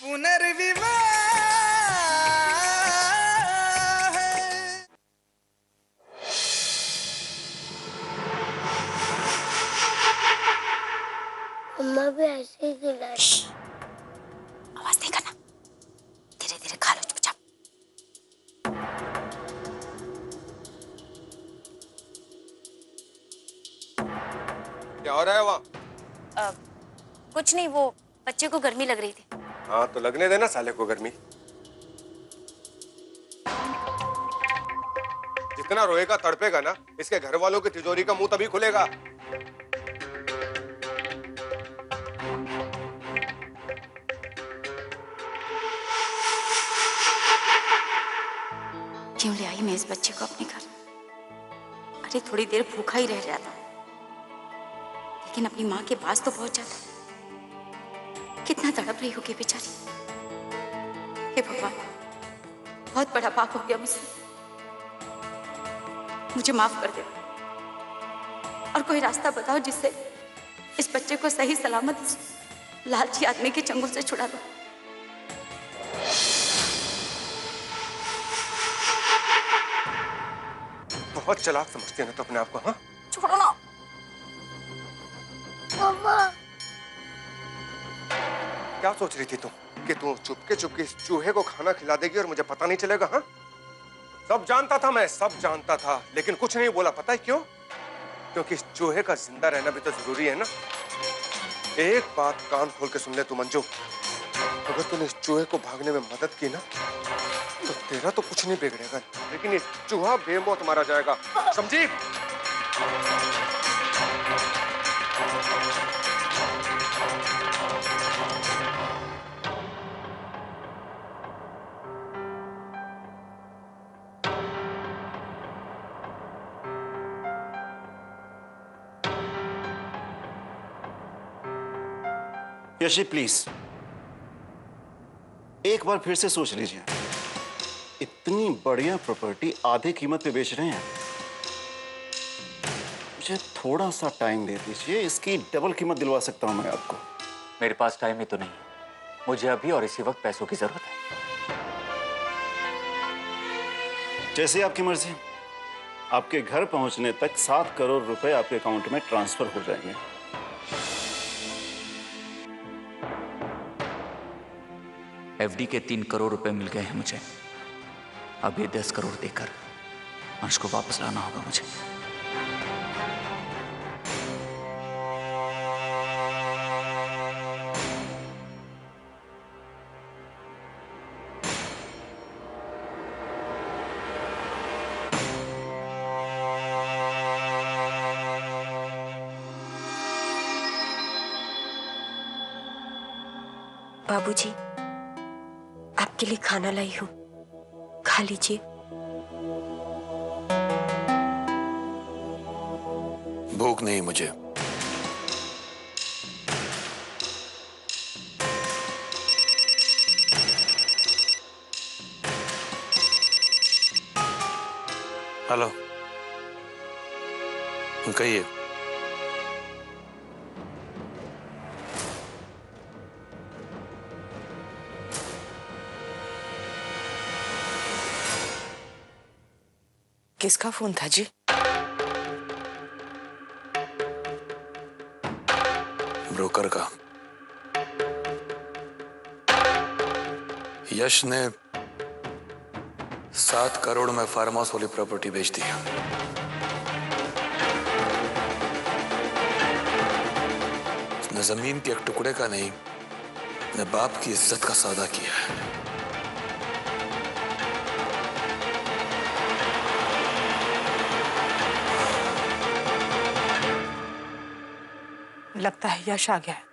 पुनर्विवाह है। अम्मा भी ऐसे ही खिलाती। आवाज नहीं करना, धीरे धीरे खा लो चुपचाप। क्या हो रहा है वहाँ? कुछ नहीं, वो बच्चे को गर्मी लग रही थी। हाँ तो लगने देना साले को गर्मी। जितना रोएगा तड़पेगा ना, इसके घर वालों की तिजोरी का मुंह तभी खुलेगा। क्यों ले आई मैं इस बच्चे को अपने घर? अरे थोड़ी देर भूखा ही रह जाता, लेकिन अपनी माँ के पास तो पहुंच जाता। कितना तड़प रही होगी बेचारी। हे भगवान, बहुत बड़ा पाप हो गया मुझसे, मुझे माफ कर दे और कोई रास्ता बताओ जिससे इस बच्चे को सही सलामत इस लालची आदमी के चंगुल से छुड़ा दो। बहुत चालाक समझती है ना तो अपने आप को। हाँ छोड़ो ना। पापा क्या सोच रही थी तुम कि तू चुपके चुपके इस चूहे को खाना खिला देगी और मुझे पता नहीं चलेगा? हाँ सब जानता था, मैं सब जानता था, लेकिन कुछ नहीं बोला। पता है क्यों? क्योंकि इस चूहे का जिंदा रहना भी तो जरूरी है ना। एक बात कान खोल के सुन ले तू मंजू, अगर तूने इस चूहे को भागने में मदद की ना तो तेरा तो कुछ नहीं बिगड़ेगा, लेकिन ये चूहा बेमौत मारा जाएगा, समझी? यशी प्लीज एक बार फिर से सोच लीजिए। इतनी बढ़िया प्रॉपर्टी आधे कीमत पे बेच रहे हैं। मुझे थोड़ा सा टाइम दे दीजिए, इसकी डबल कीमत दिलवा सकता हूं मैं आपको। मेरे पास टाइम ही तो नहीं है, मुझे अभी और इसी वक्त पैसों की जरूरत है। जैसे आपकी मर्जी। आपके घर पहुंचने तक 7 करोड़ रुपए आपके अकाउंट में ट्रांसफर हो जाएंगे। एफडी के 3 करोड़ रुपए मिल गए हैं मुझे। अब ये 10 करोड़ देकर अंश को वापस लाना होगा मुझे। बाबूजी, आपके लिए खाना लाई हूं, खा लीजिए। भूख नहीं मुझे। हेलो, कहिए। किसका फोन था जी? ब्रोकर का। यश ने 7 करोड़ में फार्म हाउस वाली प्रॉपर्टी बेच दी। न जमीन के एक टुकड़े का नहीं, न बाप की इज्जत का सौदा किया है। लगता है यश आ गया है।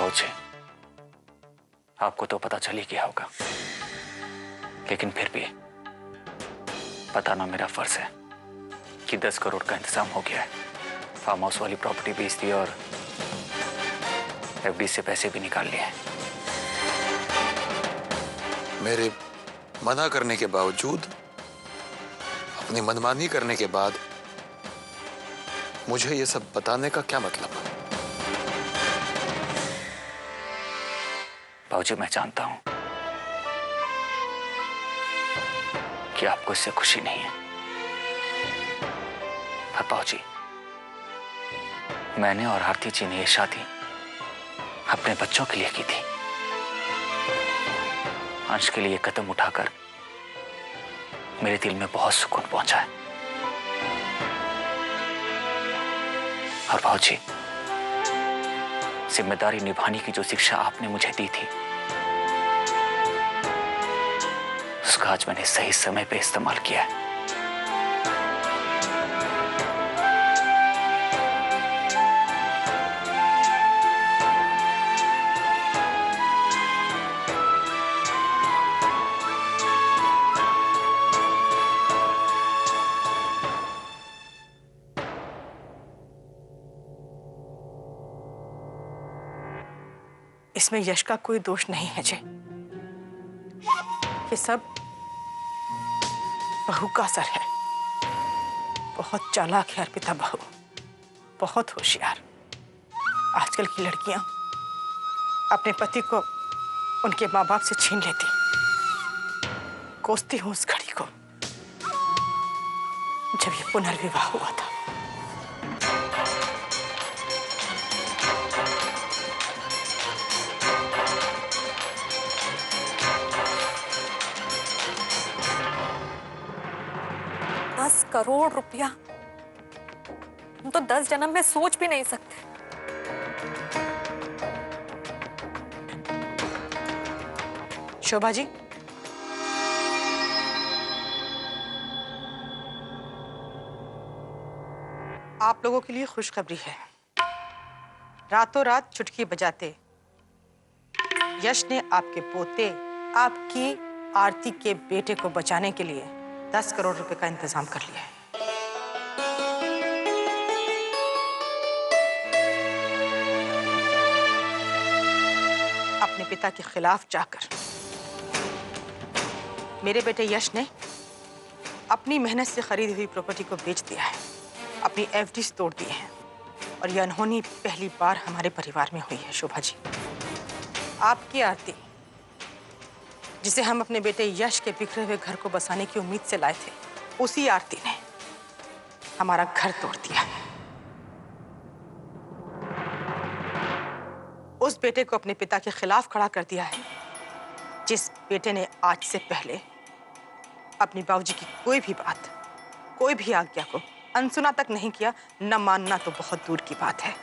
बाबूजी, आपको तो पता चल ही गया होगा, लेकिन फिर भी बताना मेरा फर्ज है कि 10 करोड़ का इंतजाम हो गया है। फार्म हाउस वाली प्रॉपर्टी बेच दी और एफडी से पैसे भी निकाल लिए हैं। मेरे मना करने के बावजूद, अपनी मनमानी करने के बाद मुझे ये सब बताने का क्या मतलब? बाबूजी, मैं जानता हूं कि आपको इससे खुशी नहीं है, पर बाबूजी, मैंने और आरती जी ने ये शादी अपने बच्चों के लिए की थी। अंश के लिए कदम उठाकर मेरे दिल में बहुत सुकून पहुंचा है। और बाबूजी, जिम्मेदारी निभाने की जो शिक्षा आपने मुझे दी थी, उसका आज मैंने सही समय पे इस्तेमाल किया है। इसमें यश का कोई दोष नहीं है जय। ये सब बहू का असर है। बहुत चालाक है अर्पिता बहू, बहुत होशियार। आजकल की लड़कियां अपने पति को उनके माँ बाप से छीन लेती। कोसती हूं उस घड़ी को जब ये पुनर्विवाह हुआ था। करोड़ रुपया हम तो 10 जन्म में सोच भी नहीं सकते। शोभा जी, आप लोगों के लिए खुशखबरी है। रातों रात चुटकी बजाते यश ने आपके पोते, आपकी आरती के बेटे को बचाने के लिए 10 करोड़ रुपए का इंतजाम कर लिया है। अपने पिता के खिलाफ जाकर मेरे बेटे यश ने अपनी मेहनत से खरीदी हुई प्रॉपर्टी को बेच दिया है, अपनी एफडीज तोड़ दी है, और यह अनहोनी पहली बार हमारे परिवार में हुई है। शोभा जी, आपकी आरती, जिसे हम अपने बेटे यश के बिखरे हुए घर को बसाने की उम्मीद से लाए थे, उसी आरती ने हमारा घर तोड़ दिया। उस बेटे को अपने पिता के खिलाफ खड़ा कर दिया है, जिस बेटे ने आज से पहले अपनी बाबूजी की कोई भी बात, कोई भी आज्ञा को अनसुना तक नहीं किया। न मानना तो बहुत दूर की बात है।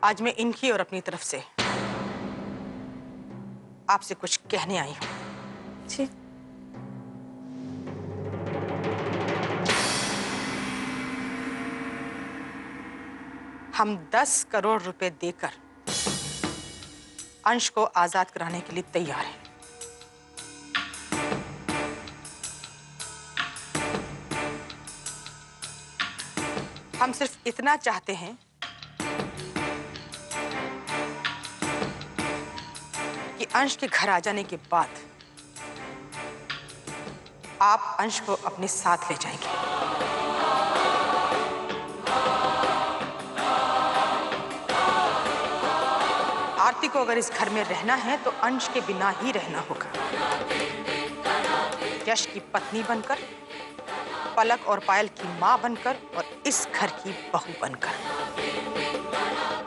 आज मैं इनकी और अपनी तरफ से आपसे कुछ कहने आई हूं। जी। हम 10 करोड़ रुपए देकर अंश को आजाद कराने के लिए तैयार हैं। हम सिर्फ इतना चाहते हैं कि अंश के घर आ जाने के बाद आप अंश को अपने साथ ले जाएंगे। आरती को अगर इस घर में रहना है तो अंश के बिना ही रहना होगा। यश की पत्नी बनकर, पलक और पायल की मां बनकर, और इस घर की बहू बनकर।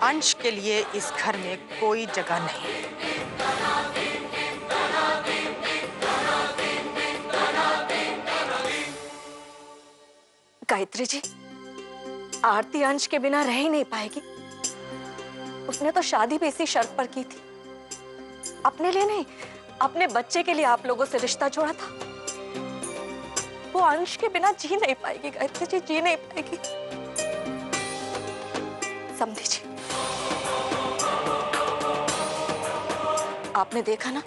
अंश के लिए इस घर में कोई जगह नहीं। गायत्री जी, आरती अंश के बिना रह ही नहीं पाएगी। उसने तो शादी भी इसी शर्त पर की थी। अपने लिए नहीं, अपने बच्चे के लिए आप लोगों से रिश्ता जोड़ा था। वो अंश के बिना जी नहीं पाएगी गायत्री जी, जी नहीं पाएगी। समझी जी, आपने देखा ना,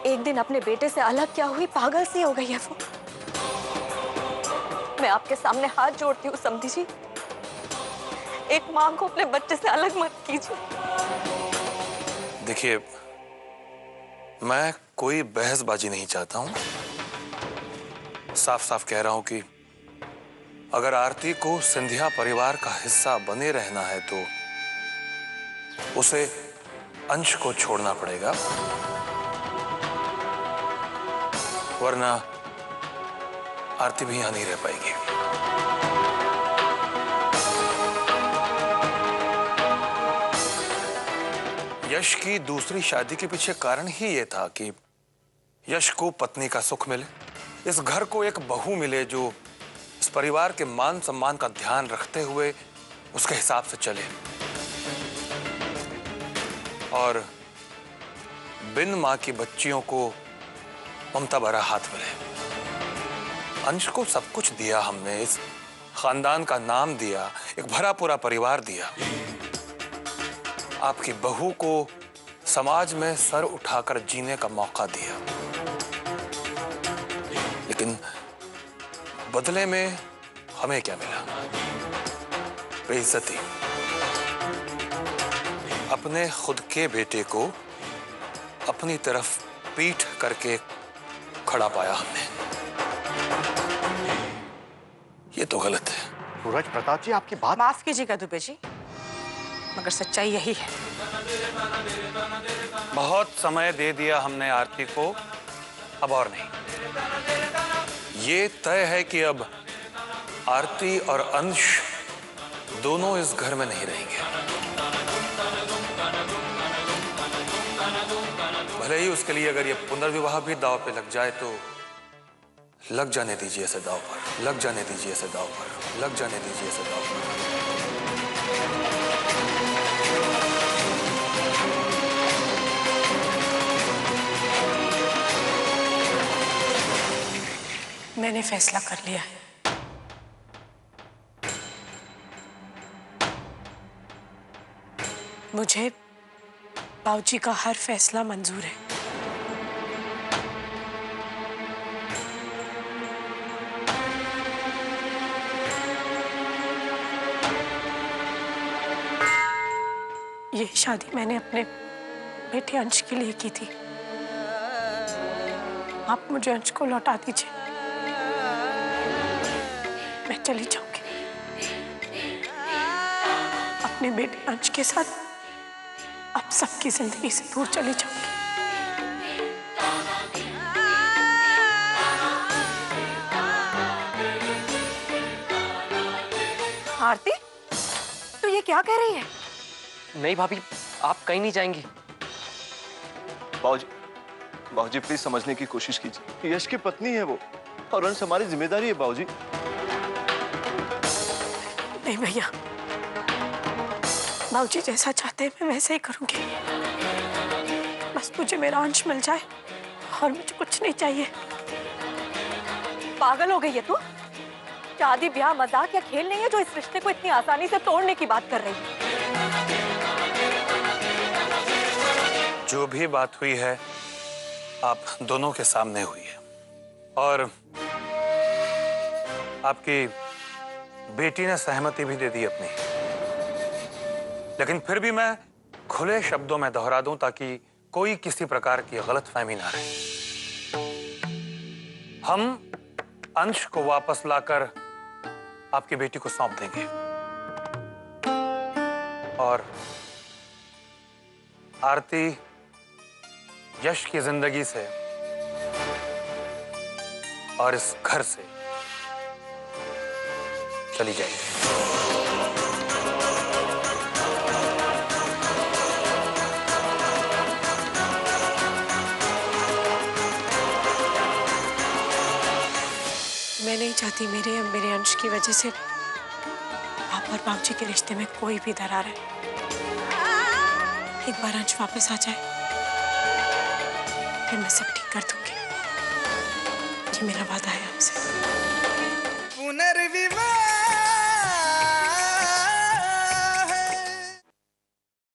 एक दिन अपने बेटे से अलग क्या हुई, पागल सी हो गई है वो। मैं आपके सामने हाथ जोड़ती हूँ समधी जी, एक माँ को अपने बच्चे से अलग मत कीजिए। देखिए, मैं कोई बहसबाजी नहीं चाहता हूं। साफ साफ कह रहा हूं कि अगर आरती को सिंधिया परिवार का हिस्सा बने रहना है तो उसे अंश को छोड़ना पड़ेगा, वरना आरती भी यहां नहीं रह पाएगी। यश की दूसरी शादी के पीछे कारण ही यह था कि यश को पत्नी का सुख मिले, इस घर को एक बहू मिले जो इस परिवार के मान सम्मान का ध्यान रखते हुए उसके हिसाब से चले, और बिन मां की बच्चियों को ममता भरा हाथ मिले। अंश को सब कुछ दिया हमने, इस खानदान का नाम दिया, एक भरा पूरा परिवार दिया। आपकी बहू को समाज में सर उठाकर जीने का मौका दिया, लेकिन बदले में हमें क्या मिला? बेइज्जती। अपने खुद के बेटे को अपनी तरफ पीठ करके खड़ा पाया हमने। ये तो गलत है। सूरज प्रताप जी, आपकी बात माफ कीजिएगा दुबे जी, मगर सच्चाई यही है। बहुत समय दे दिया हमने आरती को, अब और नहीं। ये तय है कि अब आरती और अंश दोनों इस घर में नहीं रहेंगे। भले ही उसके लिए अगर ये पुनर्विवाह भी दांव पे लग जाए तो लग जाने दीजिए ऐसे दांव पर, लग जाने दीजिए ऐसे दांव पर, लग जाने दीजिए ऐसे दांव पर। मैंने फैसला कर लिया है। मुझे बाबूजी का हर फैसला मंजूर है। ये शादी मैंने अपने बेटे अंश के लिए की थी। आप मुझे अंश को लौटा दीजिए, मैं चली जाऊंगी। अपने बेटे अंश के साथ आप सबकी जिंदगी से दूर चली जाऊंगी। आरती, तू ये क्या कह रही है? नहीं भाभी, आप कहीं नहीं जाएंगी। बाबूजी प्लीज समझने की कोशिश कीजिए। यश की पत्नी है वो, और अंश हमारी जिम्मेदारी है बाबूजी। नहीं भैया, बाबूजी जैसा चाहते हैं मैं वैसे ही करूंगी। बस मुझे मेरा अंश मिल जाए और मुझे कुछ नहीं चाहिए। पागल हो गई है तू? शादी ब्याह मजाक या खेल नहीं है जो इस रिश्ते को इतनी आसानी से तोड़ने की बात कर रही है। जो भी बात हुई है आप दोनों के सामने हुई है, और आपकी बेटी ने सहमति भी दे दी अपनी। लेकिन फिर भी मैं खुले शब्दों में दोहरा दूं ताकि कोई किसी प्रकार की गलतफहमी ना रहे। हम अंश को वापस लाकर आपकी बेटी को सौंप देंगे, और आरती यश की जिंदगी से और इस घर से चली जाएगी। मैं नहीं चाहती मेरे अंश की वजह से आप और बाबूजी के रिश्ते में कोई भी दरार है। एक बार अंश वापस आ जाए फिर मैं सब ठीक कर दूंगी। ये मेरा वादा है।